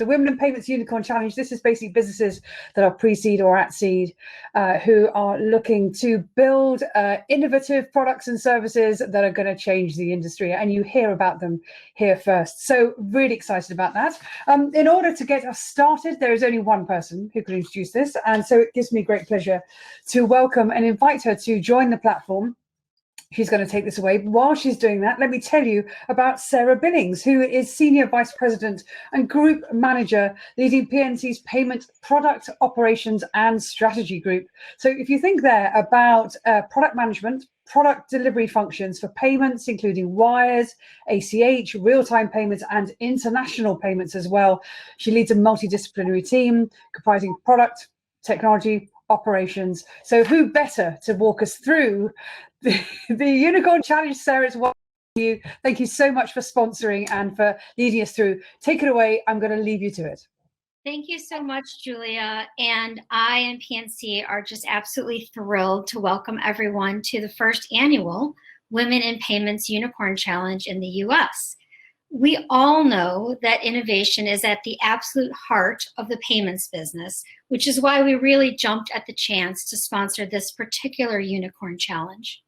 The Women in Payments Unicorn Challenge. This is basically businesses that are pre-seed or at seed who are looking to build innovative products and services that are going to change the industry. And you hear about them here first. So really excited about that. In order to get us started, there is only one person who can introduce this. And so it gives me great pleasure to welcome and invite her to join the platform. She's going to take this away. While she's doing that, let me tell you about Sarah Billings, who is Senior Vice President and Group Manager leading PNC's Payment Product Operations and Strategy Group. So if you think there about product management, product delivery functions for payments, including wires, ACH, real-time payments, and international payments as well. She leads a multidisciplinary team comprising product, technology, operations. So who better to walk us through the Unicorn Challenge? Sarah, it's welcome to you. Thank you so much for sponsoring and for leading us through. Take it away. I'm going to leave you to it. Thank you so much, Julia. And I and PNC are just absolutely thrilled to welcome everyone to the first annual Women in Payments Unicorn Challenge in the US. We all know that innovation is at the absolute heart of the payments business, which is why we really jumped at the chance to sponsor this particular Unicorn Challenge.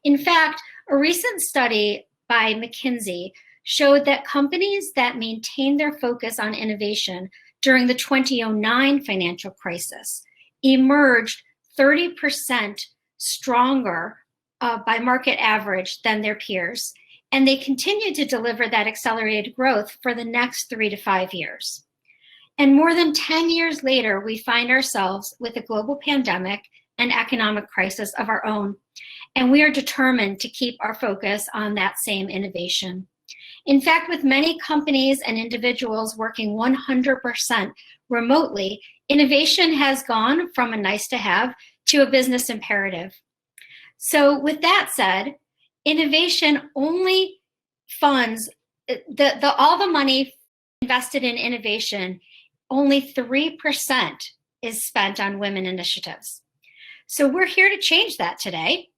In fact, a recent study by McKinsey showed that companies that maintained their focus on innovation during the 2009 financial crisis emerged 30% stronger by market average than their peers. And they continued to deliver that accelerated growth for the next 3 to 5 years. And more than 10 years later, we find ourselves with a global pandemic and economic crisis of our own. And we are determined to keep our focus on that same innovation. In fact, with many companies and individuals working 100% remotely, innovation has gone from a nice to have to a business imperative. So with that said, innovation only funds all the money invested in innovation, only 3% is spent on women initiatives. So we're here to change that today.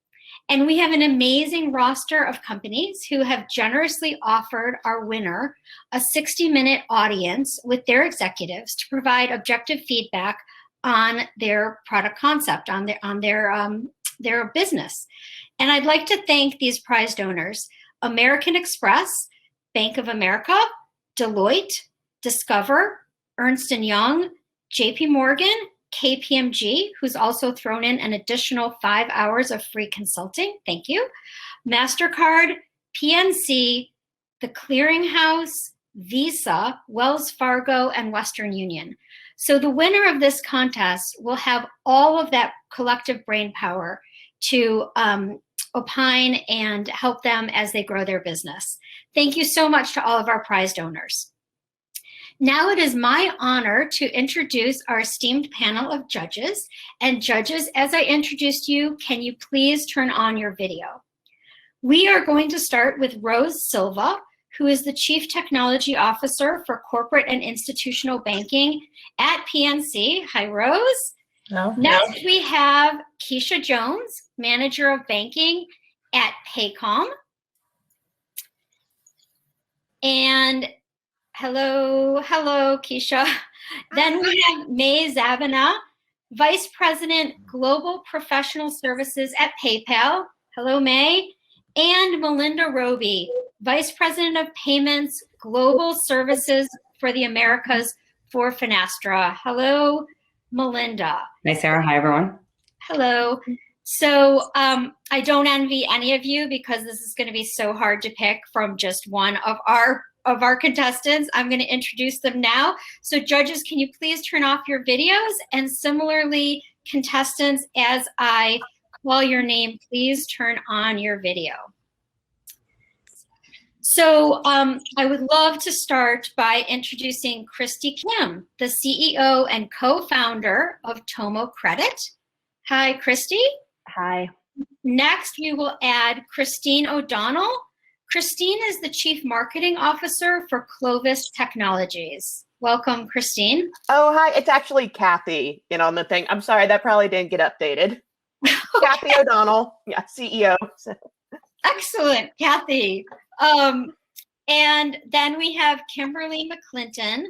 And we have an amazing roster of companies who have generously offered our winner a 60-minute audience with their executives to provide objective feedback on their product concept, on their business. And I'd like to thank these prize donors: American Express, Bank of America, Deloitte, Discover, Ernst & Young, JP Morgan, KPMG, who's also thrown in an additional 5 hours of free consulting. Thank you. MasterCard, PNC, the Clearinghouse, Visa, Wells Fargo, and Western Union. So the winner of this contest will have all of that collective brain power to opine and help them as they grow their business. Thank you so much to all of our prize donors. Now it is my honor to introduce our esteemed panel of judges. And judges, as I introduced you, can you please turn on your video? We are going to start with Rose Silva, who is the Chief Technology Officer for Corporate and Institutional Banking at PNC. Hi, Rose. No. Next, we have Keisha Jones, Manager of Banking at Paycom. And hello, Keisha. Then we have May Zavina, Vice President, Global Professional Services at PayPal. Hello, May. And Melinda Roby, Vice President of Payments, Global Services for the Americas for Finastra. Hello, Melinda. Hi, Sarah. Hi, everyone. Hello. So I don't envy any of you because this is going to be so hard to pick from just one of our contestants. I'm going to introduce them now. So judges, can you please turn off your videos? And similarly, contestants, as I call your name, please turn on your video. So I would love to start by introducing Christy Kim, the CEO and co-founder of Tomo Credit. Hi, Christy. Hi. Next, we will add Christine O'Donnell. Christine is the Chief Marketing Officer for Clovis Technologies. Welcome, Christine. Oh, hi. It's actually Kathy, on the thing. I'm sorry, that probably didn't get updated. Okay. Kathy O'Donnell, yeah, CEO. Excellent, Kathy. And then we have Kimberly McClinton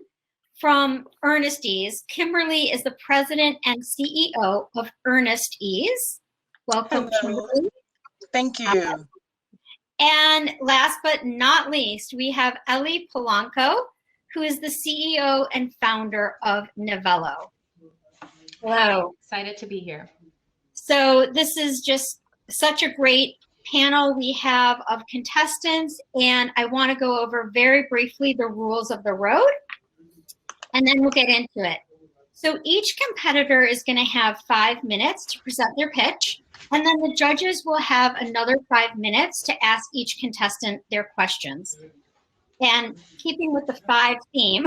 from Earnest Ease. Kimberly is the president and CEO of Earnest Ease. Welcome, Hello. Kimberly. Thank you. And last but not least, we have Ellie Polanco, who is the CEO and founder of Novello. Hello, excited to be here. So this is just such a great panel we have of contestants, and I want to go over very briefly the rules of the road, and then we'll get into it. So each competitor is going to have 5 minutes to present their pitch, and then the judges will have another 5 minutes to ask each contestant their questions. And keeping with the 5 theme,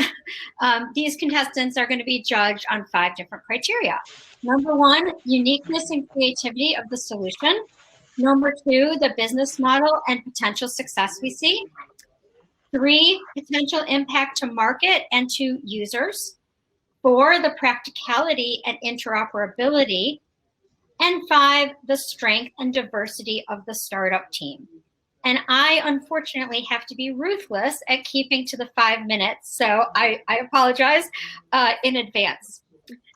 these contestants are going to be judged on 5 different criteria. Number 1, uniqueness and creativity of the solution. Number 2, the business model and potential success we see. 3, potential impact to market and to users. 4, the practicality and interoperability. And 5, the strength and diversity of the startup team. And I, unfortunately, have to be ruthless at keeping to the 5 minutes, so I apologize in advance.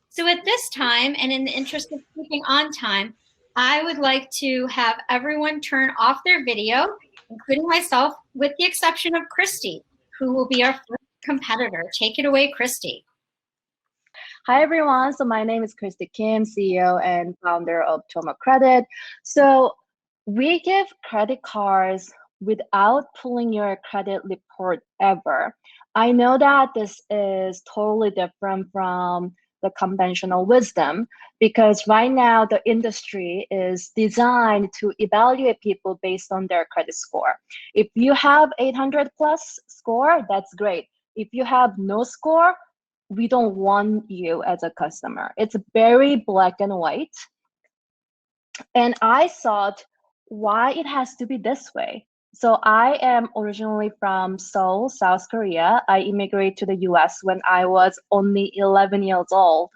So at this time, and in the interest of keeping on time, I would like to have everyone turn off their video, including myself, with the exception of Christy, who will be our first competitor. Take it away, Christy. Hi, everyone. So my name is Christy Kim, CEO and founder of Toma Credit. So we give credit cards without pulling your credit report ever. I know that this is totally different from the conventional wisdom, because right now the industry is designed to evaluate people based on their credit score. If you have 800 plus score, that's great. If you have no score, we don't want you as a customer. It's very black and white. And I thought, why it has to be this way? So I am originally from Seoul, South Korea. I immigrated to the US when I was only 11 years old.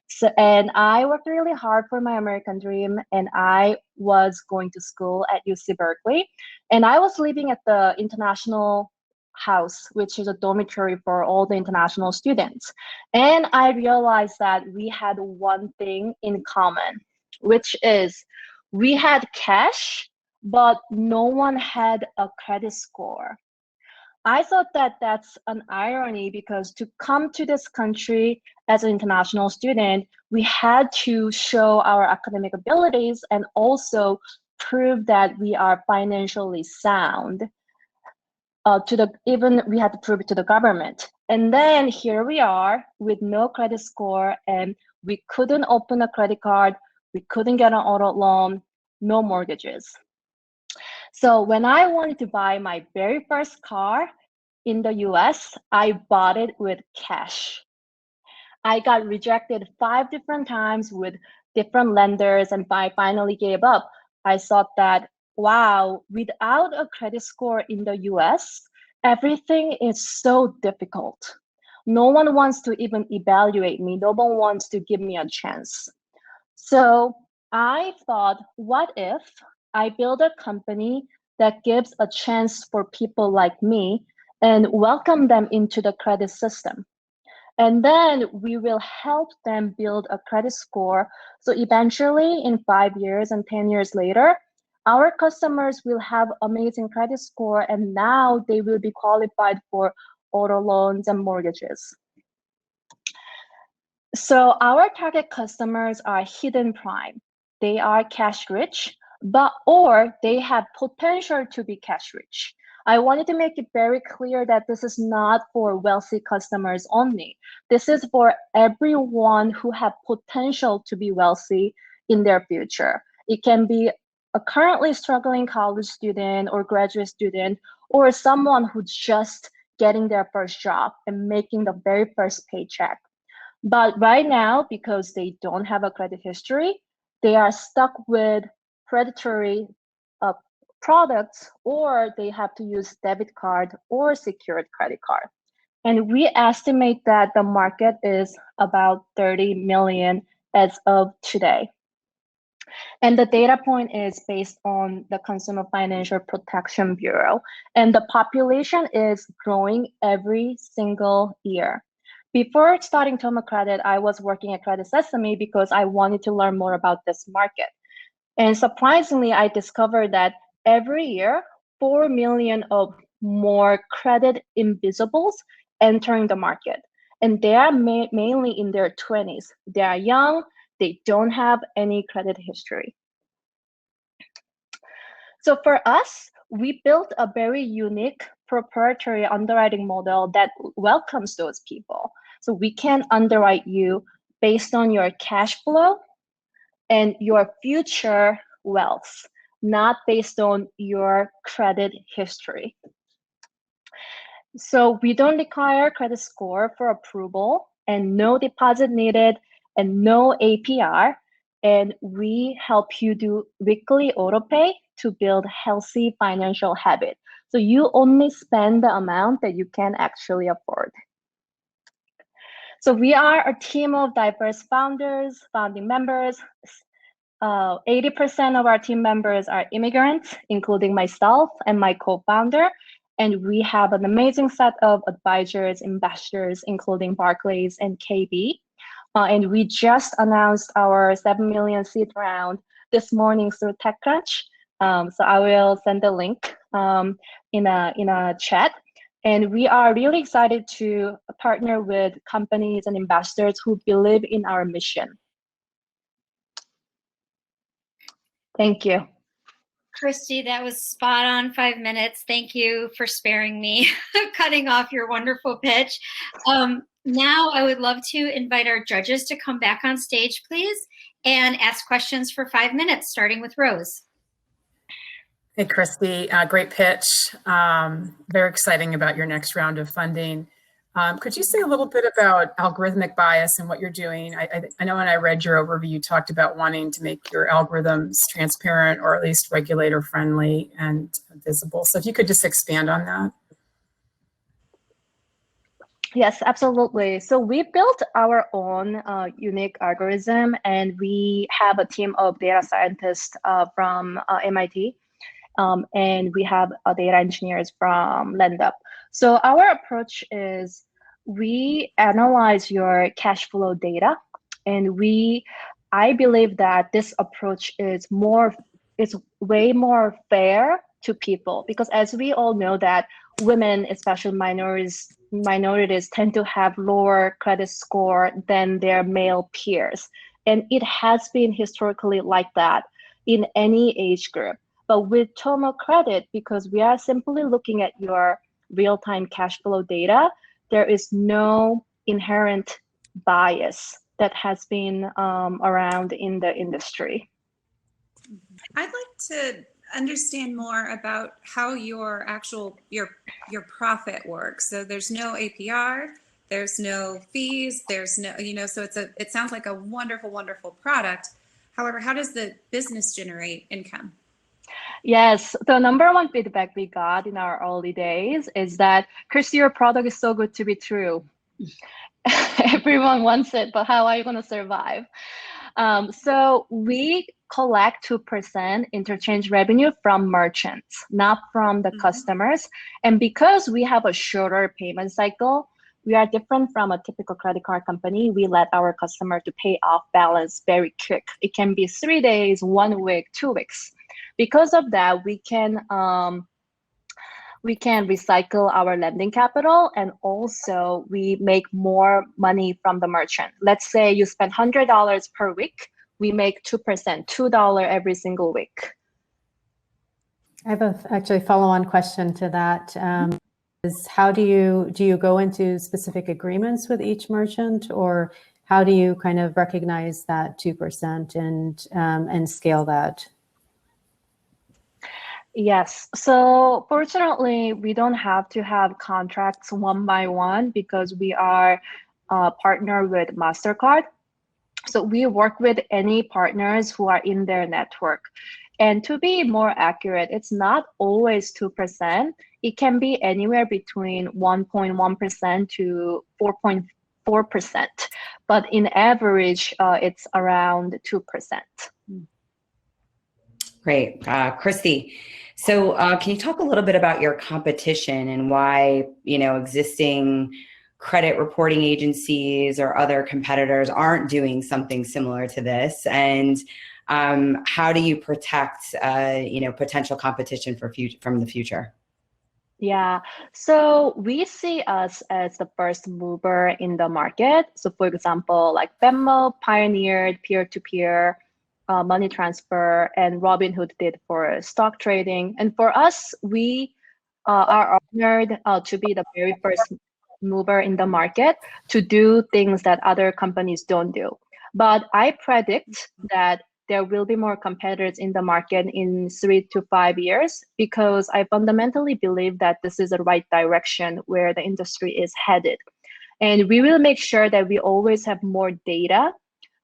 So, and I worked really hard for my American dream, and I was going to school at UC Berkeley. And I was living at the international house, which is a dormitory for all the international students. And I realized that we had one thing in common, which is we had cash, but no one had a credit score. I thought that that's an irony, because to come to this country as an international student, we had to show our academic abilities and also prove that we are financially sound. Even we had to prove it to the government. And then here we are with no credit score, and we couldn't open a credit card, we couldn't get an auto loan, no mortgages. So when I wanted to buy my very first car in the US, I bought it with cash. I got rejected 5 different times with different lenders, and I finally gave up. I thought that, wow, without a credit score in the US, everything is so difficult. No one wants to even evaluate me. No one wants to give me a chance. So I thought, what if I build a company that gives a chance for people like me and welcome them into the credit system? And then we will help them build a credit score. So eventually, in 5 years and 10 years later, our customers will have amazing credit score, and now they will be qualified for auto loans and mortgages. So our target customers are hidden prime. They are cash rich, or they have potential to be cash rich. I wanted to make it very clear that this is not for wealthy customers only. This is for everyone who have potential to be wealthy in their future. It can be a currently struggling college student or graduate student, or someone who's just getting their first job and making the very first paycheck. But right now, because they don't have a credit history, they are stuck with predatory products, or they have to use debit card or secured credit card. And we estimate that the market is about 30 million as of today. And the data point is based on the Consumer Financial Protection Bureau. And the population is growing every single year. Before starting Toma Credit, I was working at Credit Sesame because I wanted to learn more about this market. And surprisingly, I discovered that every year, 4 million of more credit invisibles entering the market. And they are mainly in their 20s. They are young, they don't have any credit history. So for us, we built a very unique proprietary underwriting model that welcomes those people. So we can underwrite you based on your cash flow and your future wealth, not based on your credit history. So we don't require credit score for approval and no deposit needed and no APR. And we help you do weekly auto pay to build healthy financial habit. So you only spend the amount that you can actually afford. So we are a team of diverse founders, founding members. 80% of our team members are immigrants, including myself and my co-founder. And we have an amazing set of advisors, investors, including Barclays and KB. And we just announced our 7 million seed round this morning through TechCrunch. So I will send the link in a chat. And we are really excited to partner with companies and investors who believe in our mission. Thank you. Christy, that was spot on 5 minutes. Thank you for sparing me cutting off your wonderful pitch. Now I would love to invite our judges to come back on stage, please, and ask questions for 5 minutes, starting with Rose. Hey, Christy, great pitch. Very exciting about your next round of funding. Could you say a little bit about algorithmic bias and what you're doing? I know when I read your overview, you talked about wanting to make your algorithms transparent or at least regulator friendly and visible. So if you could just expand on that. Yes, absolutely. So we built our own unique algorithm, and we have a team of data scientists from MIT, and we have data engineers from LendUp. So our approach is we analyze your cash flow data, and I believe that this approach is way more fair to people, because as we all know that women, especially minorities tend to have lower credit score than their male peers. And it has been historically like that in any age group. But with Toma Credit, because we are simply looking at your real-time cash flow data, there is no inherent bias that has been around in the industry. I'd like to understand more about how your profit works. So there's no APR, there's no fees, there's no, so it sounds like a wonderful, wonderful product. However, how does the business generate income? Yes, the number one feedback we got in our early days is that, Christy, your product is so good to be true. Everyone wants it, but how are you going to survive? So we collect 2% interchange revenue from merchants, not from the customers. And because we have a shorter payment cycle, we are different from a typical credit card company. We let our customer to pay off balance very quick. It can be 3 days, 1 week, 2 weeks. Because of that, we can recycle our lending capital, and also we make more money from the merchant. Let's say you spend $100 per week, we make 2%, $2 every single week. I have actually follow-on question to that. Is how do you go into specific agreements with each merchant, or how do you kind of recognize that 2% and scale that? Yes, so fortunately, we don't have to have contracts one by one because we are partnered with MasterCard. So we work with any partners who are in their network. And to be more accurate, it's not always 2%. It can be anywhere between 1.1% to 4.4%. But in average, it's around 2%. Great. Christy, so can you talk a little bit about your competition and why, existing credit reporting agencies or other competitors aren't doing something similar to this? And how do you protect, potential competition from the future? Yeah, so we see us as the first mover in the market. So for example, like Venmo pioneered peer-to-peer money transfer, and Robinhood did for stock trading. And for us, we are honored to be the very first mover in the market to do things that other companies don't do. But I predict that there will be more competitors in the market in 3 to 5 years, because I fundamentally believe that this is the right direction where the industry is headed. And we will make sure that we always have more data,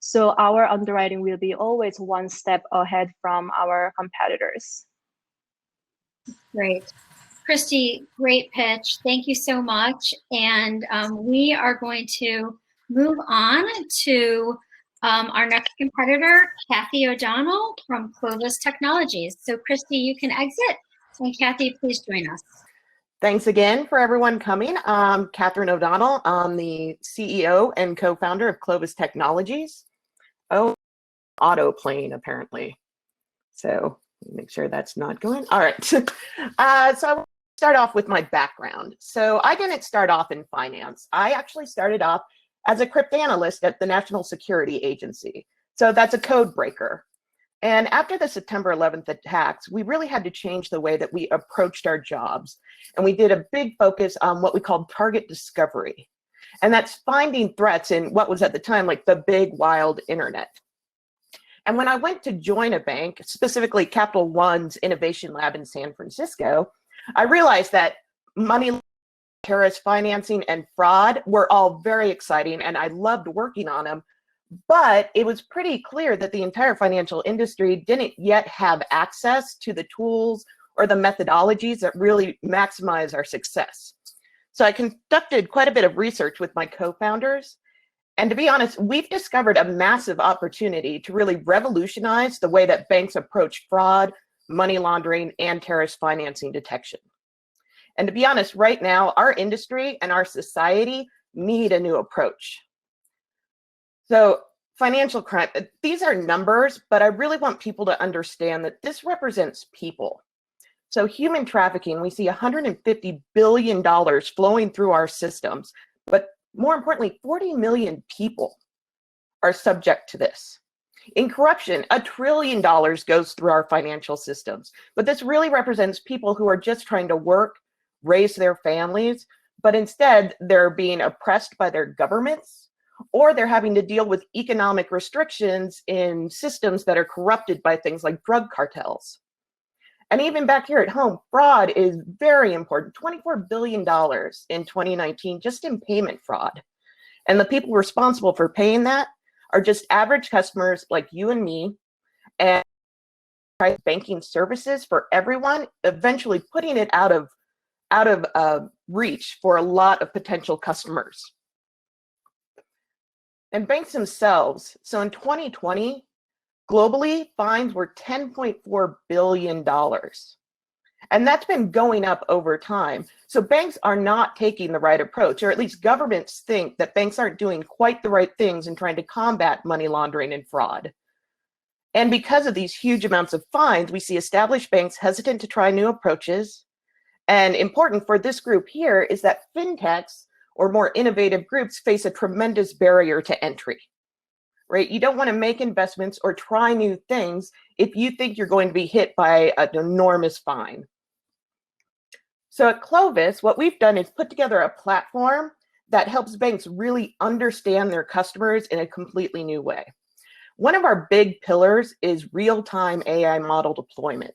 so our underwriting will be always one step ahead from our competitors. Great. Christy, great pitch. Thank you so much. And we are going to move on to our next competitor, Kathy O'Donnell from Clovis Technologies. So Christy, you can exit, and Kathy, please join us. Thanks again for everyone coming. I'm Catherine O'Donnell. I'm the CEO and co-founder of Clovis Technologies. Oh, auto playing apparently. So make sure that's not going. All right. So I will start off with my background. So I didn't start off in finance. I actually started off as a cryptanalyst at the National Security Agency. So that's a code breaker. And after the September 11th attacks, we really had to change the way that we approached our jobs. And we did a big focus on what we called target discovery. And that's finding threats in what was at the time like the big wild internet. And when I went to join a bank, specifically Capital One's Innovation Lab in San Francisco, I realized that money, terrorist financing, and fraud were all very exciting, and I loved working on them. But it was pretty clear that the entire financial industry didn't yet have access to the tools or the methodologies that really maximize our success. So I conducted quite a bit of research with my co-founders. And to be honest, we've discovered a massive opportunity to really revolutionize the way that banks approach fraud, money laundering, and terrorist financing detection. And to be honest, right now, our industry and our society need a new approach. So financial crime, these are numbers, but I really want people to understand that this represents people. So human trafficking, we see $150 billion flowing through our systems, but more importantly, 40 million people are subject to this. In corruption, $1 trillion goes through our financial systems, but this really represents people who are just trying to work, raise their families, but instead they're being oppressed by their governments, or they're having to deal with economic restrictions in systems that are corrupted by things like drug cartels. And even back here at home, fraud is very important, $24 billion in 2019 just in payment fraud. And the people responsible for paying that are just average customers like you and me, and banking services for everyone, eventually putting it out of reach for a lot of potential customers. And banks themselves, so in 2020, globally, fines were $10.4 billion. And that's been going up over time. So banks are not taking the right approach, or at least governments think that banks aren't doing quite the right things in trying to combat money laundering and fraud. And because of these huge amounts of fines, we see established banks hesitant to try new approaches. And important for this group here is that fintechs or more innovative groups face a tremendous barrier to entry, right? You don't want to make investments or try new things if you think you're going to be hit by an enormous fine. So at Clovis, what we've done is put together a platform that helps banks really understand their customers in a completely new way. One of our big pillars is real-time AI model deployment.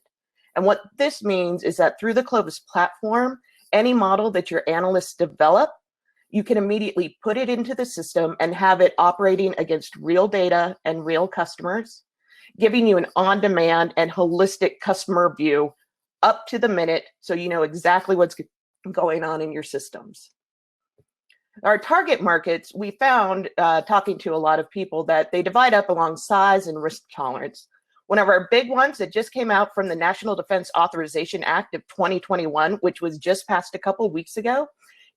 And what this means is that through the Clovis platform, any model that your analysts develop, you can immediately put it into the system and have it operating against real data and real customers, giving you an on-demand and holistic customer view up to the minute, so you know exactly what's going on in your systems. Our target markets, we found, talking to a lot of people, that they divide up along size and risk tolerance. One of our big ones that just came out from the National Defense Authorization Act of 2021, which was just passed a couple of weeks ago,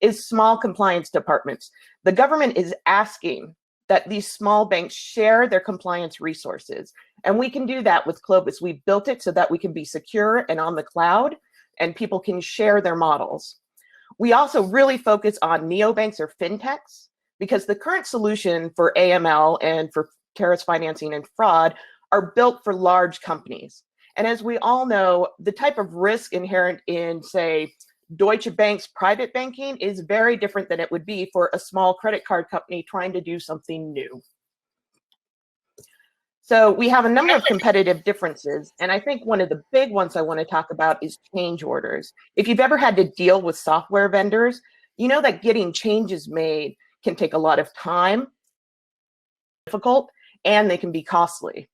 is small compliance departments. The government is asking that these small banks share their compliance resources. And we can do that with Clovis. We built it so that we can be secure and on the cloud, and people can share their models. We also really focus on neobanks or fintechs, because the current solution for AML and for terrorist financing and fraud are built for large companies. And as we all know, the type of risk inherent in, say, Deutsche Bank's private banking is very different than it would be for a small credit card company trying to do something new. So we have a number of competitive differences, and I think one of the big ones I want to talk about is change orders. If you've ever had to deal with software vendors, you know that getting changes made can take a lot of time, difficult, and they can be costly.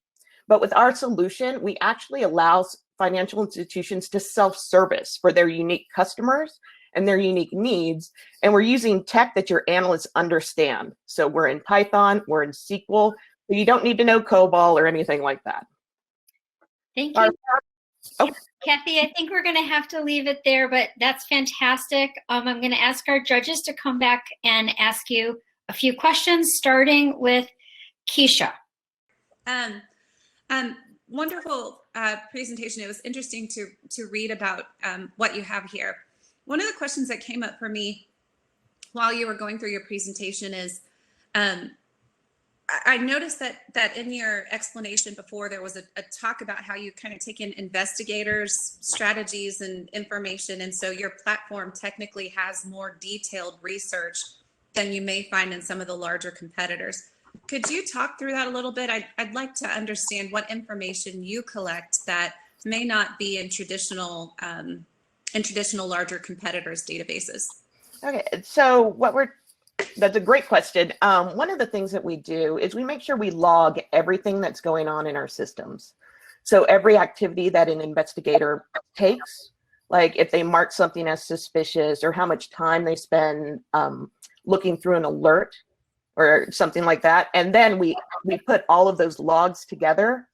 But with our solution, we actually allow financial institutions to self-service for their unique customers and their unique needs. And we're using tech that your analysts understand. So we're in Python, we're in SQL, so you don't need to know COBOL or anything like that. Thank you. Kathy, I think we're going to have to leave it there, but that's fantastic. I'm going to ask our judges to come back and ask you a few questions, starting with Keisha. Wonderful presentation. It was interesting to read about what you have here. One of the questions that came up for me while you were going through your presentation is, I noticed that in your explanation before, there was a talk about how you kind of take in investigators' strategies and information. And so your platform technically has more detailed research than you may find in some of the larger competitors. Could you talk through that a little bit? I'd like to understand what information you collect that may not be in traditional larger competitors' databases. Okay, so that's a great question. One of the things that we do is we make sure we log everything that's going on in our systems. So every activity that an investigator takes, like if they mark something as suspicious or how much time they spend looking through an alert or something like that. And then we put all of those logs together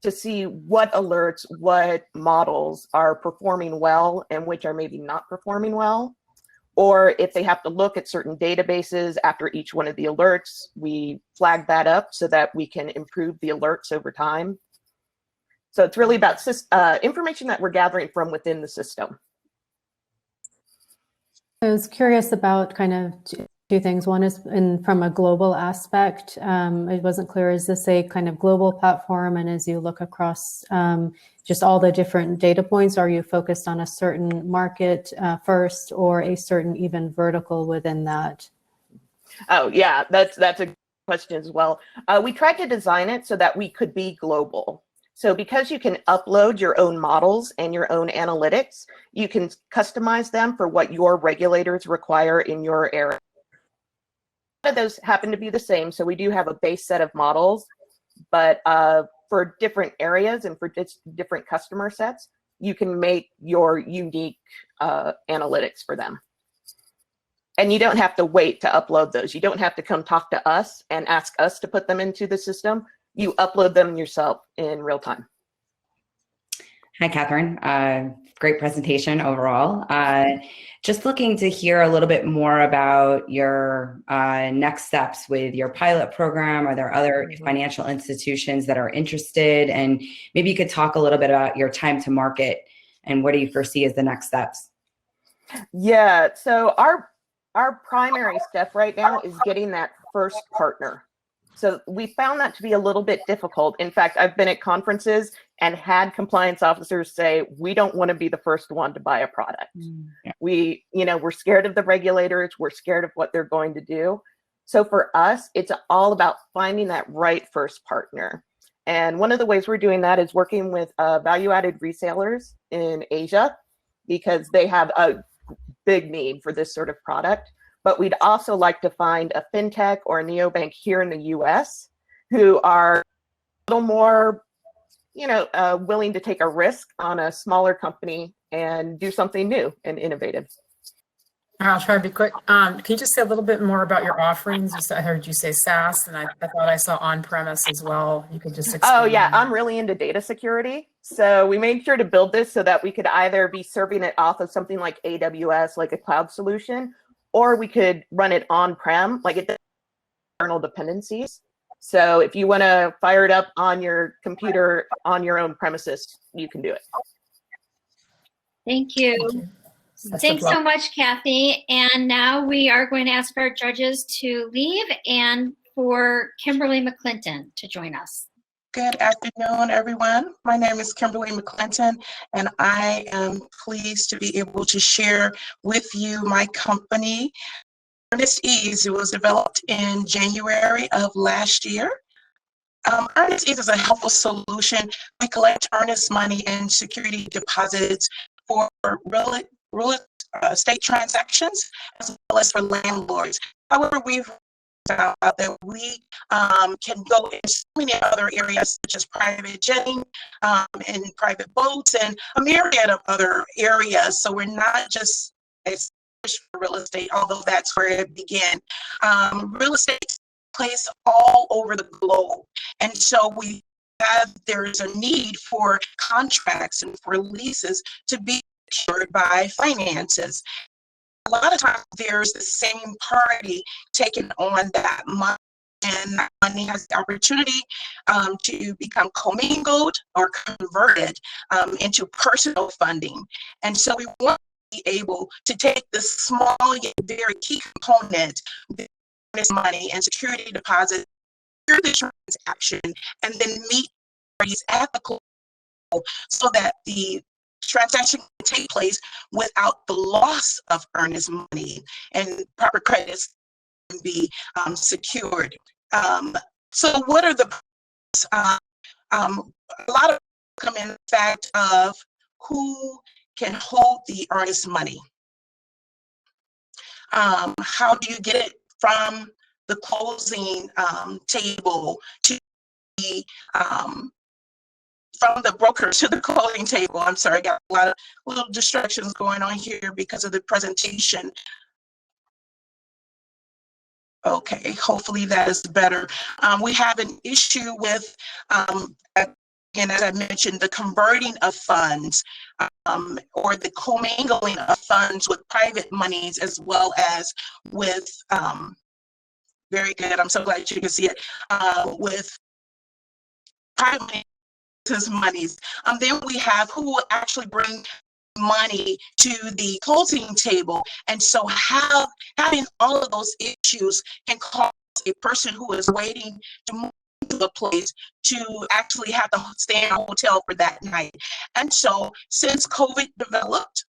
to see what alerts, what models are performing well and which are maybe not performing well. Or if they have to look at certain databases after each one of the alerts, we flag that up so that we can improve the alerts over time. So it's really about information that we're gathering from within the system. I was curious about kind of two things. One is from a global aspect. It wasn't clear, is this a kind of global platform? And as you look across just all the different data points, are you focused on a certain market first or a certain even vertical within that? Oh yeah, that's a good question as well. We tried to design it so that we could be global. So because you can upload your own models and your own analytics, you can customize them for what your regulators require in your area. Of those happen to be the same, so we do have a base set of models, but for different areas and for different customer sets, you can make your unique analytics for them. And you don't have to wait to upload those. You don't have to come talk to us and ask us to put them into the system. You upload them yourself in real time. Hi, Catherine. Great presentation overall. Just looking to hear a little bit more about your next steps with your pilot program. Are there other financial institutions that are interested? And maybe you could talk a little bit about your time to market and what do you foresee as the next steps? Yeah, so our primary step right now is getting that first partner. So we found that to be a little bit difficult. In fact, I've been at conferences and had compliance officers say, we don't want to be the first one to buy a product. Yeah. We're scared of the regulators. We're scared of what they're going to do. So for us, it's all about finding that right first partner. And one of the ways we're doing that is working with value-added resellers in Asia, because they have a big need for this sort of product. But we'd also like to find a fintech or a neobank here in the US who are a little more, willing to take a risk on a smaller company and do something new and innovative. I'll try to be quick. Can you just say a little bit more about your offerings? I heard you say SaaS, and I thought I saw on-premise as well. You could just explain. Oh yeah, I'm really into data security. So we made sure to build this so that we could either be serving it off of something like AWS, like a cloud solution, or we could run it on-prem, like it does external dependencies. So if you want to fire it up on your computer on your own premises, you can do it. Thank you. Thanks so much, Kathy. And now we are going to ask our judges to leave and for Kimberly McClinton to join us. Good afternoon, everyone. My name is Kimberly McClinton, and I am pleased to be able to share with you my company, Earnest Ease. It was developed in January of last year. Earnest Ease is a helpful solution. We collect earnest money and security deposits for real estate transactions as well as for landlords. However, we've found out that we can go in so many other areas such as private jetting and private boats and a myriad of other areas. So we're not just established for real estate, although that's where it began. Real estate place all over the globe. And so there's a need for contracts and for leases to be secured by finances. A lot of times there's the same party taking on that money, and that money has the opportunity to become commingled or converted into personal funding. And so we want to be able to take this small yet very key component, this money and security deposit, through the transaction, and then meet parties at the close so that the transaction can take place without the loss of earnest money and proper credits can be secured. So what are the a lot of come in the fact of who can hold the earnest money. How do you get it from the closing table to the from the broker to the closing table? I'm sorry, I got a lot of little distractions going on here because of the presentation. Okay, hopefully that is better. We have an issue with, again, as I mentioned, the converting of funds or the commingling of funds with private monies as well as with, very good, I'm so glad you can see it, with private monies. Then we have who will actually bring money to the closing table. And so having all of those issues can cause a person who is waiting to move to the place to actually have to stay in a hotel for that night. And so since COVID developed,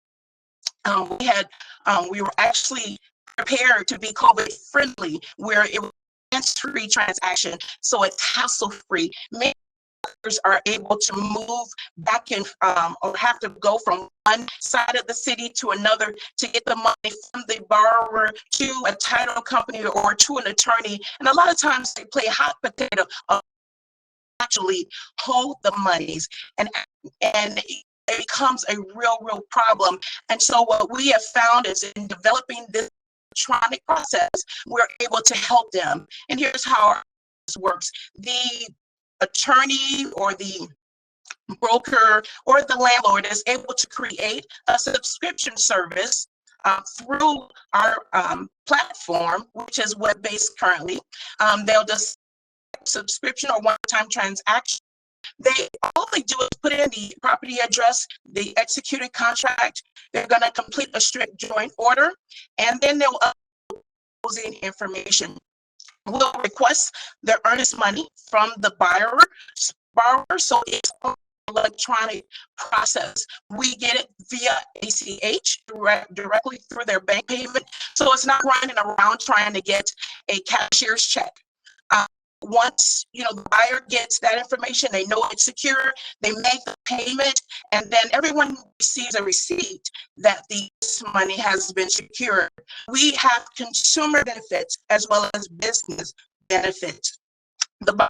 we were actually prepared to be COVID friendly, where it was a hands-free transaction, so it's hassle-free. Many are able to move back and or have to go from one side of the city to another to get the money from the borrower to a title company or to an attorney. And a lot of times they play hot potato of actually hold the monies, and it becomes a real problem. And so what we have found is in developing this electronic process, we're able to help them. And here's how this works. The attorney or the broker or the landlord is able to create a subscription service through our platform, which is web-based currently. They'll just subscription or one-time transaction. All they do is put in the property address, the executed contract. They're going to complete a strict joint order, and then they'll upload closing information. We'll request the earnest money from the borrower, so it's an electronic process. We get it via ACH directly through their bank payment, so it's not running around trying to get a cashier's check. Once the buyer gets that information, they know it's secure, they make the payment, and then everyone receives a receipt that the money has been secured. We have consumer benefits as well as business benefits. The buyer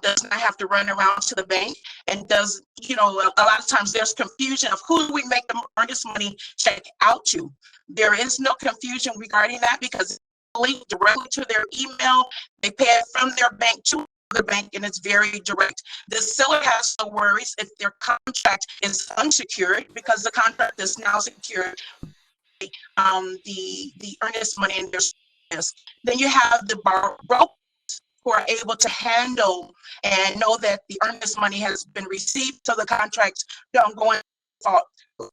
does not have to run around to the bank and does, a lot of times there's confusion of who do we make the earnest money check out to. There is no confusion regarding that because link directly to their email. They pay it from their bank to the bank, and it's very direct. The seller has no worries if their contract is unsecured because the contract is now secured the earnest money and their risk. Then you have the brokers who are able to handle and know that the earnest money has been received, so the contracts don't go in default.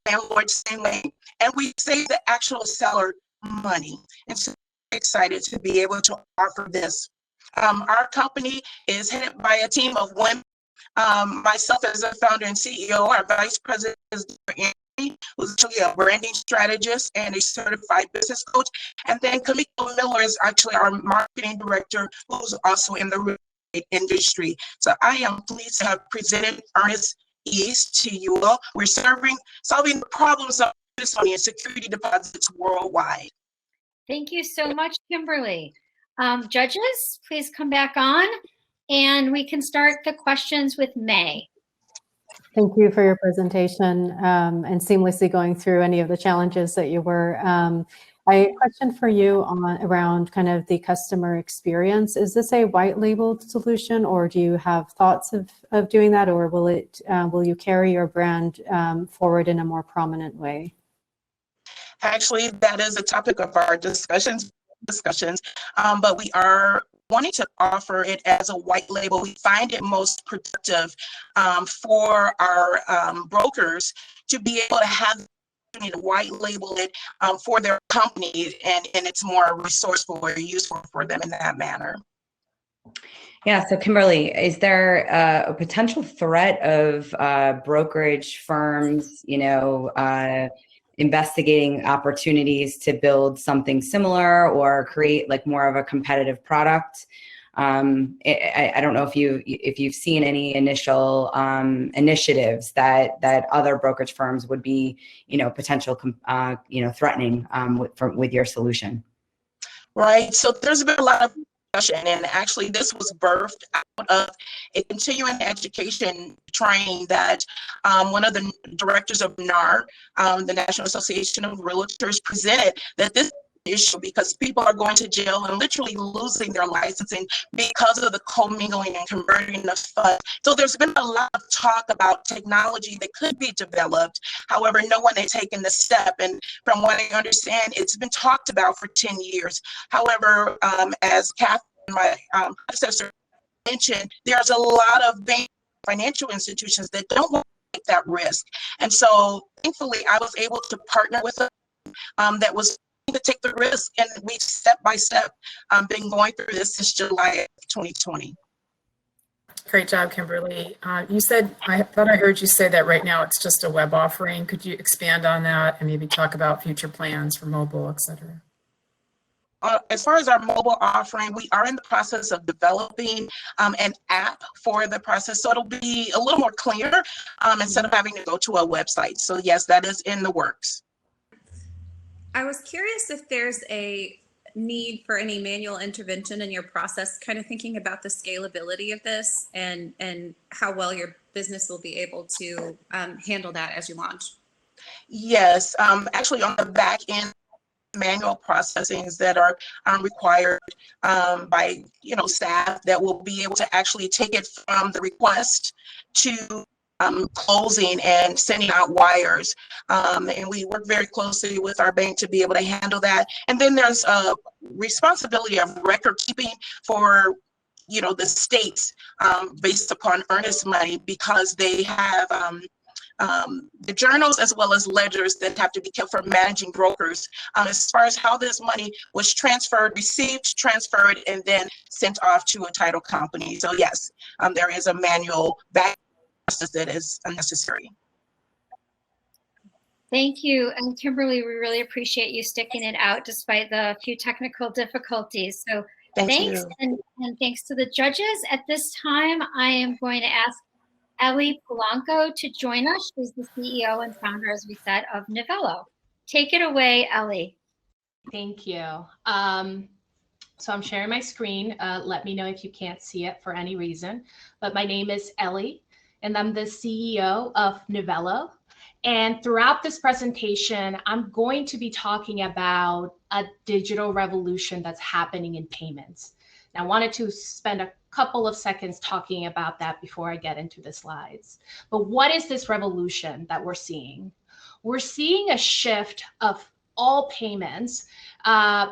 Landlord same way, and we save the actual seller money. And so excited to be able to offer this. Our company is headed by a team of women. Myself as a founder and CEO, our vice president is Anthony, who's actually a branding strategist and a certified business coach. And then Kamiko Miller is actually our marketing director, who's also in the real estate industry. So I am pleased to have presented Earnest Ease to you all. We're solving the problems of earnest money and security deposits worldwide. Thank you so much, Kimberly. Judges, please come back on, and we can start the questions with May. Thank you for your presentation and seamlessly going through any of the challenges that you were. I have a question for you around kind of the customer experience. Is this a white labeled solution, or do you have thoughts of doing that, or will you carry your brand forward in a more prominent way? Actually, that is a topic of our discussions, but we are wanting to offer it as a white label. We find it most productive for our brokers to be able to have to white label it for their company, and it's more resourceful or useful for them in that manner. Yeah, so Kimberly, is there a potential threat of brokerage firms, investigating opportunities to build something similar or create like more of a competitive product? I don't know if you've seen any initial initiatives that other brokerage firms would be, potential, threatening with your solution. Right. So there's been a lot of discussion, and actually this was birthed out of a continuing education training that one of the directors of NAR, the National Association of Realtors, presented, that this issue because people are going to jail and literally losing their licensing because of the commingling and converting of funds. So there's been a lot of talk about technology that could be developed. However, no one has taken the step. And from what I understand, it's been talked about for 10 years. However, as Catherine, my predecessor, mentioned, there's a lot of financial institutions that don't want to take that risk. And so thankfully, I was able to partner with them that was to take the risk, and we've step by step been going through this since July of 2020. Great job, Kimberly. You said, I thought I heard you say that right now it's just a web offering. Could you expand on that and maybe talk about future plans for mobile, et cetera? As far as our mobile offering, we are in the process of developing an app for the process, so it'll be a little more clear instead of having to go to a website. So yes, that is in the works. I was curious if there's a need for any manual intervention in your process, kind of thinking about the scalability of this and how well your business will be able to handle that as you launch. Yes, actually on the back end, manual processings that are required by staff that will be able to actually take it from the request to closing and sending out wires, and we work very closely with our bank to be able to handle that. And then there's a responsibility of record keeping for the states based upon earnest money, because they have the journals as well as ledgers that have to be kept for managing brokers as far as how this money was received, transferred, and then sent off to a title company. So yes, there is a manual back process that is unnecessary. Thank you. And Kimberly, we really appreciate you sticking it out despite the few technical difficulties. So thanks, and thanks to the judges. At this time, I am going to ask Ellie Polanco to join us. She's the CEO and founder, as we said, of Nivello. Take it away, Ellie. Thank you. So I'm sharing my screen. Let me know if you can't see it for any reason. But my name is Ellie, and I'm the CEO of Nivello. And throughout this presentation, I'm going to be talking about a digital revolution that's happening in payments. And I wanted to spend a couple of seconds talking about that before I get into the slides. But what is this revolution that we're seeing? We're seeing a shift of all payments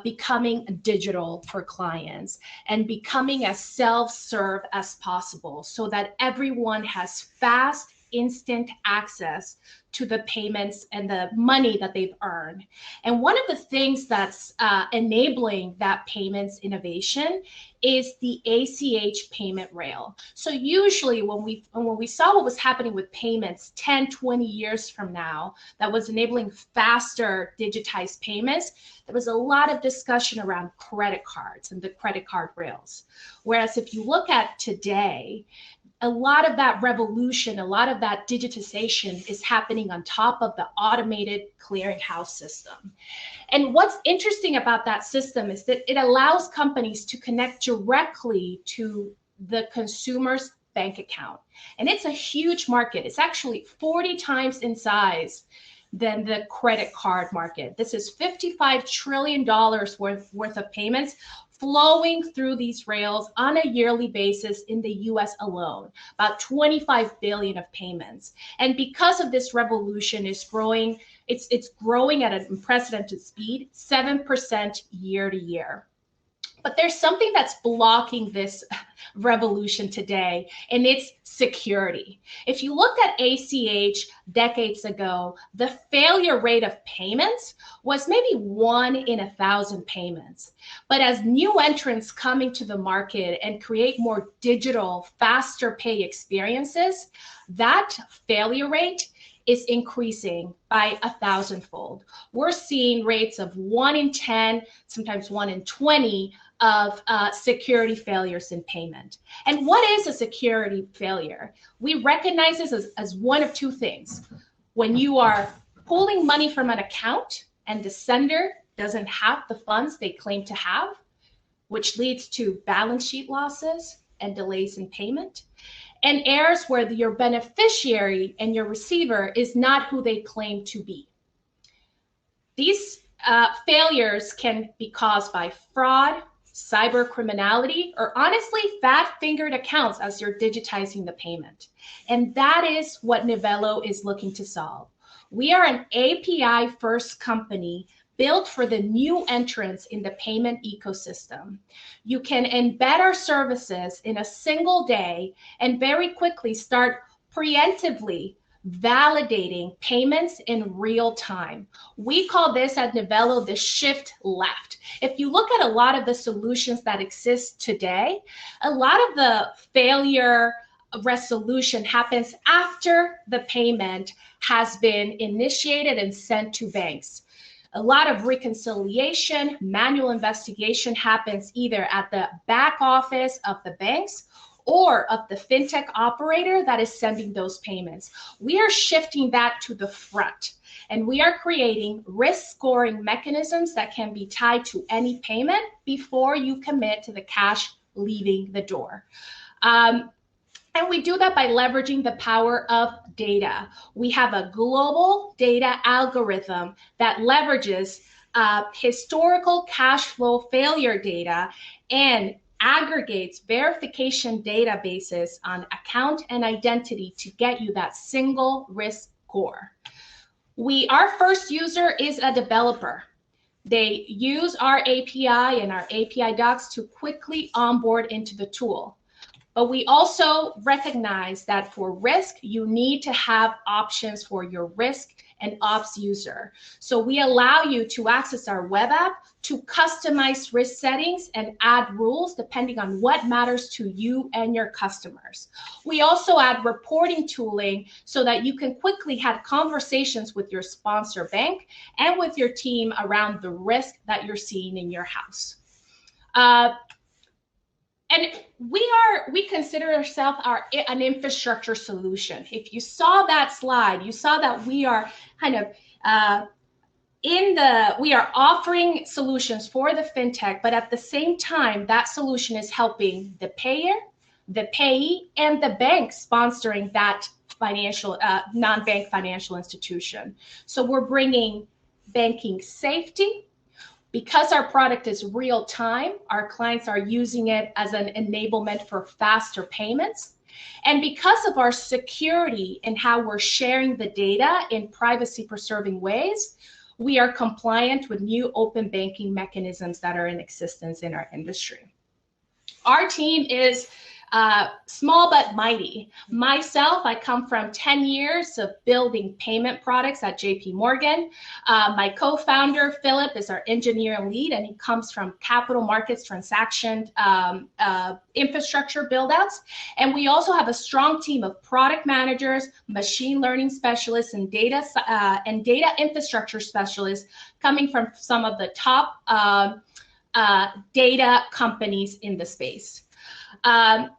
becoming digital for clients and becoming as self-serve as possible so that everyone has fast, instant access to the payments and the money that they've earned. And one of the things that's enabling that payments innovation is the ACH payment rail. So usually when we saw what was happening with payments 10, 20 years from now, that was enabling faster digitized payments, there was a lot of discussion around credit cards and the credit card rails. Whereas if you look at today, a lot of that revolution, a lot of that digitization is happening on top of the automated clearinghouse system. And what's interesting about that system is that it allows companies to connect directly to the consumer's bank account. And it's a huge market. It's actually 40 times in size than the credit card market. This is $55 trillion worth of payments flowing through these rails on a yearly basis in the US alone, about 25 billion of payments. And because of this revolution is growing, it's growing at an unprecedented speed, 7% year to year. But there's something that's blocking this revolution today, and it's security. If you looked at ACH decades ago, the failure rate of payments was maybe 1 in 1,000 payments. But as new entrants come into the market and create more digital, faster pay experiences, that failure rate is increasing by 1,000-fold. We're seeing rates of 1 in 10, sometimes 1 in 20 of security failures in payment. And what is a security failure? We recognize this as one of two things. When you are pulling money from an account and the sender doesn't have the funds they claim to have, which leads to balance sheet losses and delays in payment, and errors where your beneficiary and your receiver is not who they claim to be. These failures can be caused by fraud, cyber criminality, or honestly, fat-fingered accounts as you're digitizing the payment. And that is what Nivelo is looking to solve. We are an API-first company built for the new entrants in the payment ecosystem. You can embed our services in a single day and very quickly start preemptively validating payments in real time. We call this at Nivelo the shift left. If you look at a lot of the solutions that exist today, a lot of the failure resolution happens after the payment has been initiated and sent to banks. A lot of reconciliation, manual investigation happens either at the back office of the banks or of the fintech operator that is sending those payments. We are shifting that to the front, and we are creating risk scoring mechanisms that can be tied to any payment before you commit to the cash leaving the door. And we do that by leveraging the power of data. We have a global data algorithm that leverages historical cash flow failure data and aggregates verification databases on account and identity to get you that single risk score. Our first user is a developer. They use our API and our API docs to quickly onboard into the tool. But we also recognize that for risk, you need to have options for your risk and ops user. So we allow you to access our web app to customize risk settings and add rules depending on what matters to you and your customers. We also add reporting tooling so that you can quickly have conversations with your sponsor bank and with your team around the risk that you're seeing in your house. And we consider ourselves an infrastructure solution. If you saw that slide, you saw that we are kind of we are offering solutions for the fintech, but at the same time, that solution is helping the payer, the payee, and the bank sponsoring that financial non-bank financial institution. So we're bringing banking safety. Because our product is real time, our clients are using it as an enablement for faster payments. And because of our security and how we're sharing the data in privacy preserving ways, we are compliant with new open banking mechanisms that are in existence in our industry. Our team is small but mighty. Myself, I come from 10 years of building payment products at JP Morgan. My co-founder, Philip, is our engineer lead, and he comes from capital markets transaction infrastructure buildouts. And we also have a strong team of product managers, machine learning specialists, and data infrastructure specialists coming from some of the top data companies in the space.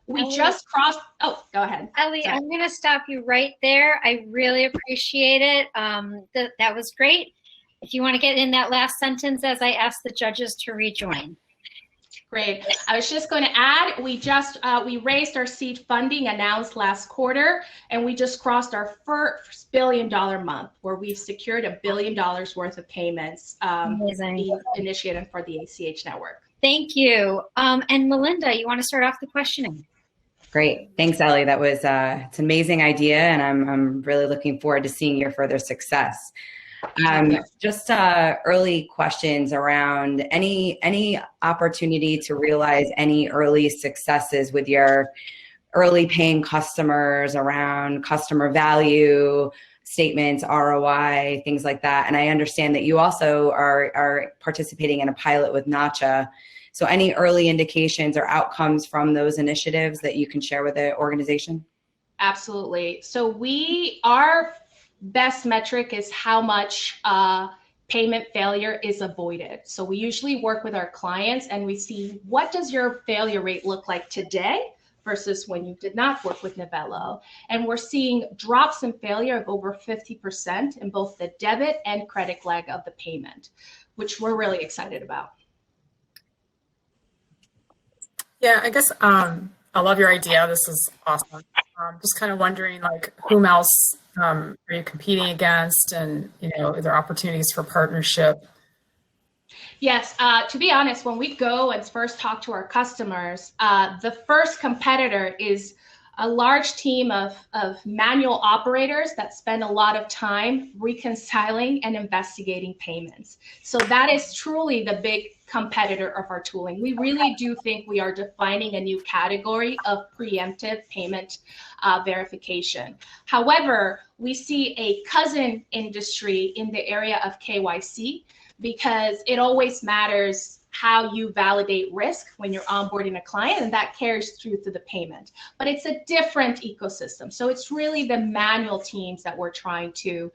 We just crossed, oh, go ahead. Ellie, Sorry. I'm going to stop you right there. I really appreciate it. That was great. If you want to get in that last sentence as I ask the judges to rejoin. Great. I was just going to add, we raised our seed funding announced last quarter, and we just crossed our first $1 billion month where we've secured $1 billion worth of payments being initiated for the ACH network. Thank you. And Melinda, you want to start off the questioning? Great. Thanks, Ellie. That was it's an amazing idea, and I'm really looking forward to seeing your further success. Just early questions around any opportunity to realize any early successes with your early paying customers around customer value statements, ROI, things like that. And I understand that you also are participating in a pilot with Nacha. So any early indications or outcomes from those initiatives that you can share with the organization? Absolutely. So our best metric is how much payment failure is avoided. So we usually work with our clients and we see, what does your failure rate look like today versus when you did not work with Nivelo? And we're seeing drops in failure of over 50% in both the debit and credit leg of the payment, which we're really excited about. Yeah, I guess I love your idea. This is awesome. Just kind of wondering, like, whom else are you competing against, and are there opportunities for partnership? Yes, to be honest, when we go and first talk to our customers, the first competitor is a large team of manual operators that spend a lot of time reconciling and investigating payments. So that is truly the big competitor of our tooling. We really do think we are defining a new category of preemptive payment verification. However, we see a cousin industry in the area of KYC, because it always matters how you validate risk when you're onboarding a client, and that carries through to the payment. But it's a different ecosystem. So it's really the manual teams that we're trying to,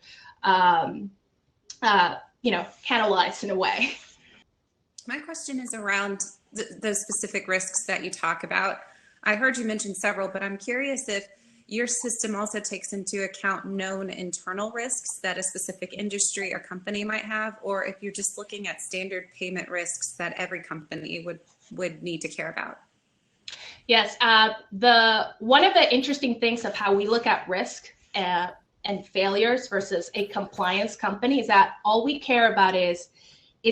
catalyze in a way. My question is around the specific risks that you talk about. I heard you mention several, but I'm curious if your system also takes into account known internal risks that a specific industry or company might have, or if you're just looking at standard payment risks that every company would need to care about. Yes, one of the interesting things of how we look at risk and failures versus a compliance company is that all we care about is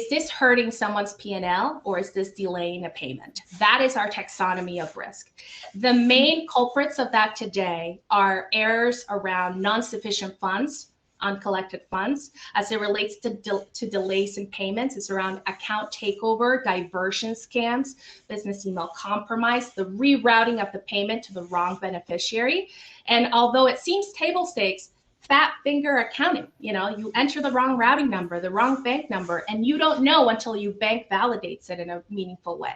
this hurting someone's P&L, or is this delaying a payment? That is our taxonomy of risk. The main culprits of that today are errors around non-sufficient funds, uncollected funds. As it relates to delays in payments, it's around account takeover, diversion scams, business email compromise, the rerouting of the payment to the wrong beneficiary. And although it seems table stakes, fat finger accounting, you enter the wrong routing number, the wrong bank number, and you don't know until your bank validates it in a meaningful way.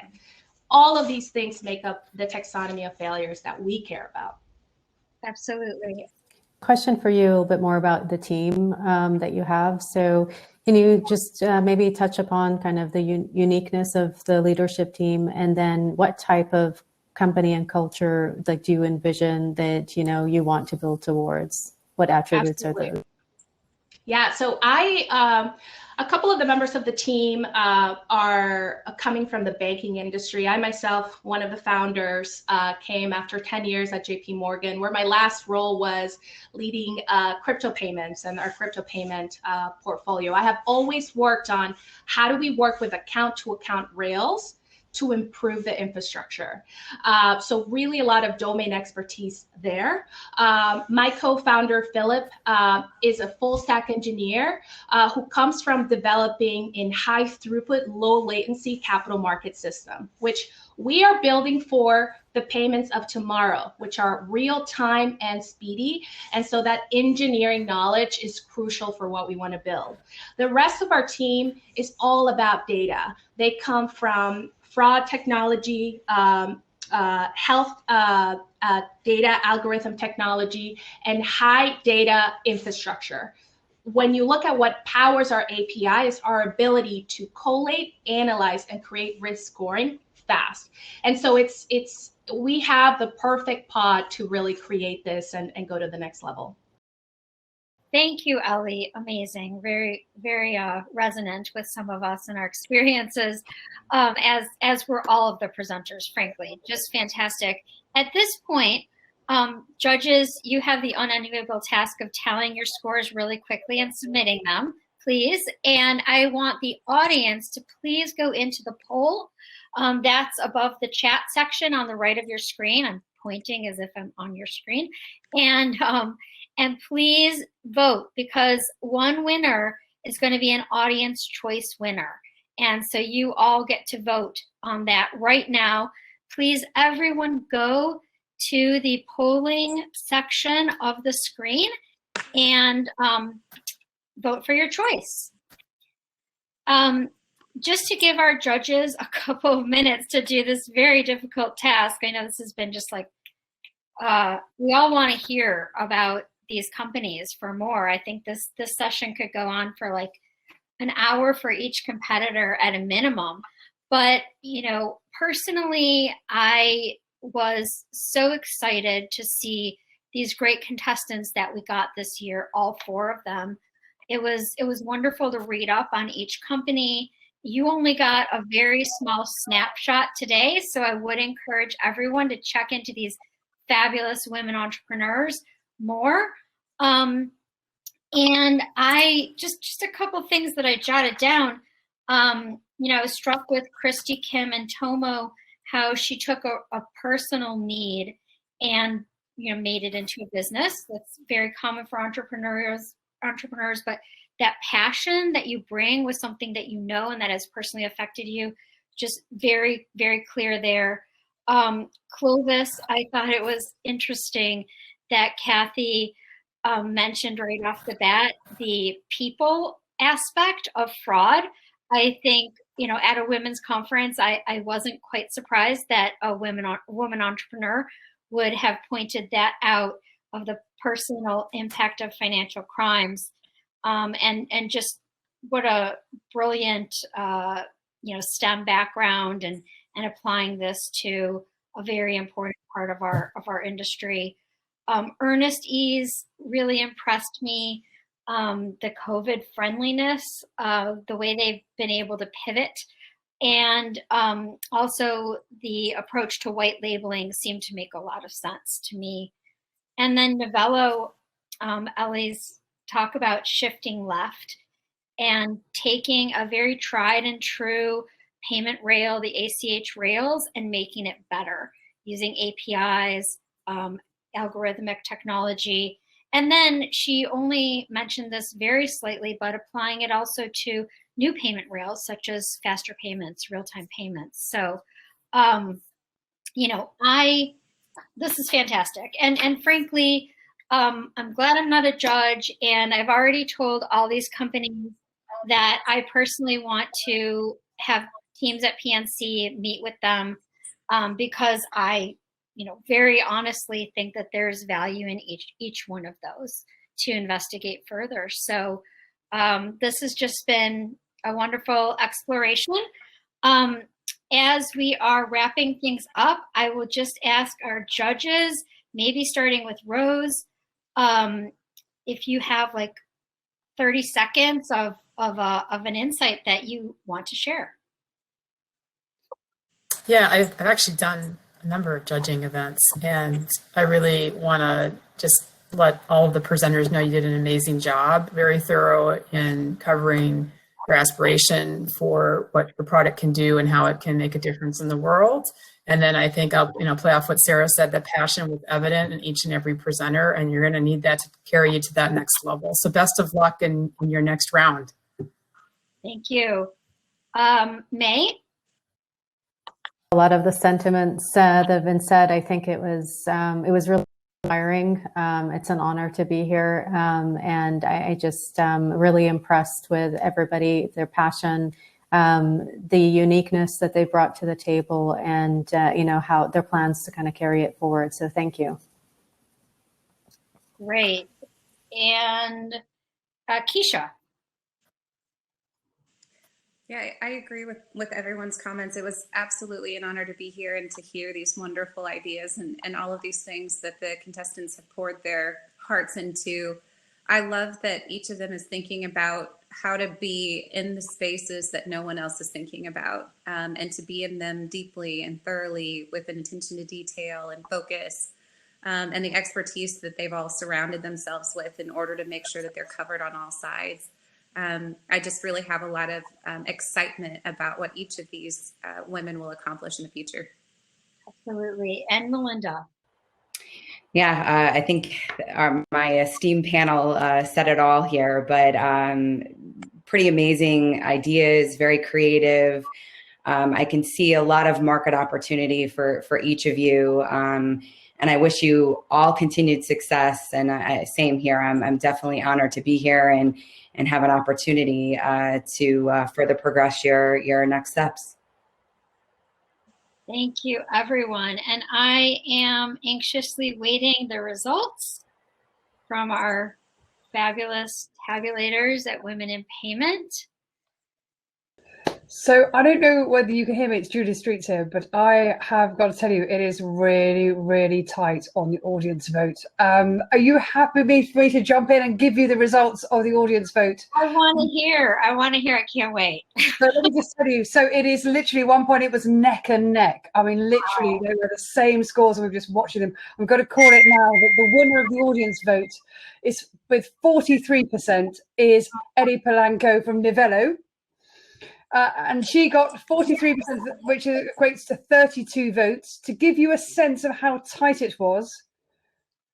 All of these things make up the taxonomy of failures that we care about. Absolutely. Question for you a little bit more about the team that you have. So can you just maybe touch upon kind of the uniqueness of the leadership team, and then what type of company and culture do you envision that you want to build towards? What attributes Absolutely. are those? Yeah, so a couple of the members of the team are coming from the banking industry. I myself, one of the founders, came after 10 years at JP Morgan, where my last role was leading crypto payments and our crypto payment portfolio. I have always worked on how do we work with account-to-account rails to improve the infrastructure. So really a lot of domain expertise there. My co-founder, Philip, is a full stack engineer who comes from developing in high throughput, low latency capital market system, which we are building for the payments of tomorrow, which are real time and speedy. And so that engineering knowledge is crucial for what we want to build. The rest of our team is all about data. They come from fraud technology, health data algorithm technology, and high data infrastructure. When you look at what powers our API is our ability to collate, analyze, and create risk scoring fast. And so we have the perfect pod to really create this and go to the next level. Thank you, Ellie. Amazing. Very, very resonant with some of us and our experiences, as were all of the presenters, frankly. Just fantastic. At this point, judges, you have the unenviable task of tallying your scores really quickly and submitting them, please. And I want the audience to please go into the poll. That's above the chat section on the right of your screen. I'm pointing as if I'm on your screen. And please vote, because one winner is going to be an audience choice winner. And so you all get to vote on that right now. Please, everyone, go to the polling section of the screen and vote for your choice. Just to give our judges a couple of minutes to do this very difficult task. I know this has been just like, we all want to hear about these companies for more. I think this session could go on for like an hour for each competitor at a minimum. But, you know, personally, I was so excited to see these great contestants that we got this year, all 4 of them. It was wonderful to read up on each company. You only got a very small snapshot today, so I would encourage everyone to check into these fabulous women entrepreneurs more. And I just a couple things that I jotted down. You know, I was struck with Christy, Kim, and Tomo, how she took a personal need and, you know, made it into a business. That's very common for entrepreneurs, but that passion that you bring with something that you know and that has personally affected you, just very, very clear there. Clovis, I thought it was interesting that Kathy mentioned right off the bat the people aspect of fraud. I think, you know, at a women's conference, I wasn't quite surprised that a woman entrepreneur would have pointed that out, of the personal impact of financial crimes, and just what a brilliant you know, STEM background and applying this to a very important part of our industry. Earnest Ease really impressed me. The COVID friendliness, the way they've been able to pivot, and also the approach to white labeling seemed to make a lot of sense to me. And then Novello, Ellie's talk about shifting left and taking a very tried and true payment rail, the ACH rails, and making it better using APIs, algorithmic technology. And then she only mentioned this very slightly, but applying it also to new payment rails, such as faster payments, real-time payments. So, you know, this is fantastic. And frankly, I'm glad I'm not a judge, and I've already told all these companies that I personally want to have teams at PNC meet with them, because I, you know, very honestly think that there's value in each one of those to investigate further. So this has just been a wonderful exploration. As we are wrapping things up, I will just ask our judges, maybe starting with Rose, if you have like 30 seconds of an insight that you want to share. Yeah, I've actually done a number of judging events, and I really want to just let all of the presenters know you did an amazing job, very thorough in covering your aspiration for what your product can do and how it can make a difference in the world. And then I think I'll play off what Sarah said, that passion was evident in each and every presenter, and you're going to need that to carry you to that next level. So best of luck in your next round. Thank you. May? A lot of the sentiments that have been said, I think it was really inspiring. It's an honor to be here. And I just really impressed with everybody, their passion, the uniqueness that they brought to the table, and how their plans to kind of carry it forward. So thank you. Great. And Keisha? Yeah, I agree with everyone's comments. It was absolutely an honor to be here and to hear these wonderful ideas and all of these things that the contestants have poured their hearts into. I love that each of them is thinking about how to be in the spaces that no one else is thinking about, and to be in them deeply and thoroughly with an attention to detail and focus, and the expertise that they've all surrounded themselves with in order to make sure that they're covered on all sides. I just really have a lot of excitement about what each of these women will accomplish in the future. Absolutely. And Melinda? Yeah, I think my esteemed panel said it all here, but pretty amazing ideas, very creative. I can see a lot of market opportunity for each of you. And I wish you all continued success. And same here, I'm definitely honored to be here and have an opportunity to further progress your next steps. Thank you, everyone. And I am anxiously waiting the results from our fabulous tabulators at Women in Payment. So I don't know whether you can hear me, it's Julie Streets here, but I have got to tell you, it is really, really tight on the audience vote. Are you happy for me to jump in and give you the results of the audience vote? I want to hear. I can't wait. So let me just tell you, so it is literally, at one point it was neck and neck. I mean, literally, they were the same scores, and we've just watching them. I'm going to call it now that the winner of the audience vote is, with 43%, is Eddie Polanco from Nivello. And she got 43%, which equates to 32 votes. To give you a sense of how tight it was,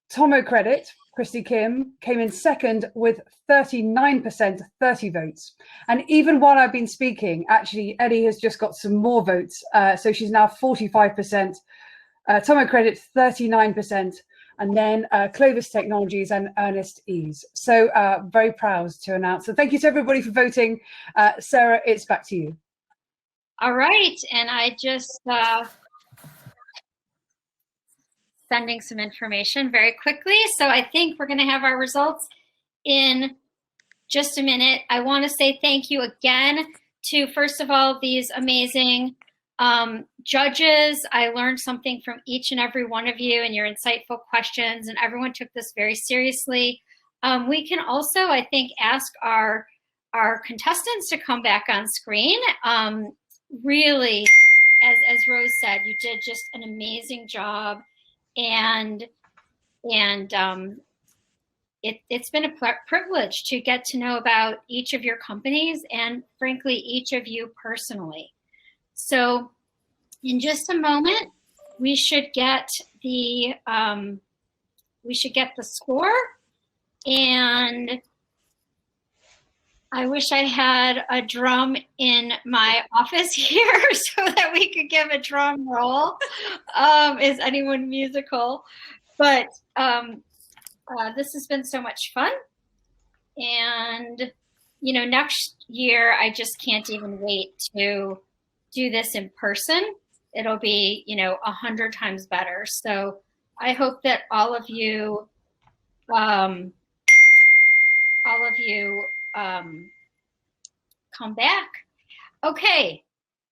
Tomo Credit, Christy Kim, came in second with 39%, 30 votes. And even while I've been speaking, actually, Eddie has just got some more votes. So she's now 45%, Tomo Credit, 39%. And then Clovis Technologies and Ernest Ease. So very proud to announce. So thank you to everybody for voting. Sarah, it's back to you. All right. And I just sending some information very quickly. So I think we're going to have our results in just a minute. I want to say thank you again to, first of all, these amazing judges. I learned something from each and every one of you and your insightful questions, and everyone took this very seriously. We can also, I think, ask our contestants to come back on screen. Really, as Rose said, you did just an amazing job, and it's been a privilege to get to know about each of your companies and, frankly, each of you personally. So in just a moment, we should get the score, and I wish I had a drum in my office here so that we could give a drum roll. Is anyone musical? But this has been so much fun, and next year I just can't even wait to do this in person. It'll be 100 times better. So I hope that all of you come back. Okay,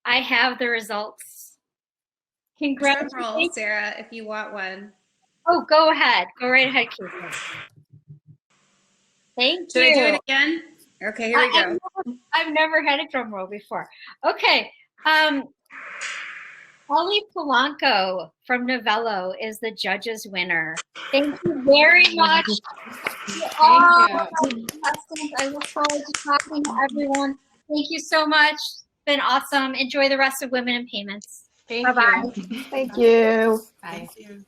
I have the results. Congratulations. Drum roll, Sarah, if you want one. Oh, go ahead. Go right ahead, Keisha. Thank you. Should I do it again? Okay, here we go. I've never had a drum roll before. Okay. Holly Polanco from Nivello is the judge's winner. Thank you very much to all of our contestants. I look forward to talking to everyone Thank you so much. It's been awesome. Enjoy the rest of Women in Payments. Thank Bye-bye. you. Thank you. Bye. Thank you.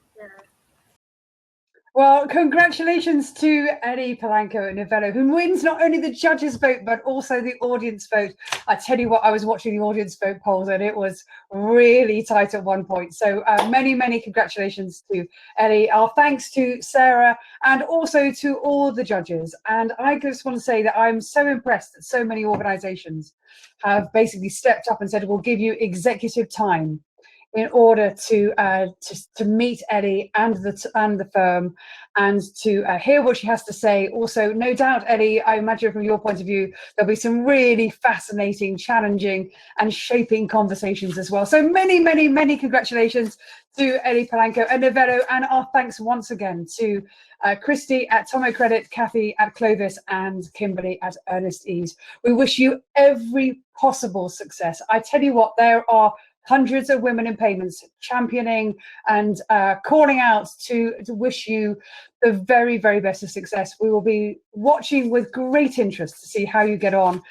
Well, congratulations to Eddie Palanco and Novello, who wins not only the judges' vote, but also the audience vote. I tell you what, I was watching the audience vote polls and it was really tight at one point. So many, many congratulations to Eddie. Our thanks to Sarah and also to all the judges. And I just want to say that I'm so impressed that so many organizations have basically stepped up and said, we'll give you executive time in order to meet Ellie and the firm and to hear what she has to say. Also, no doubt, Ellie, I imagine from your point of view, there'll be some really fascinating, challenging and shaping conversations as well. So many, many, many congratulations to Ellie Palanco and Novello, and our thanks once again to Christy at Tomo Credit, Kathy at Clovis, and Kimberly at Earnest Ease. We wish you every possible success. I tell you what, there are hundreds of women in payments championing and calling out to wish you the very, very best of success. We will be watching with great interest to see how you get on.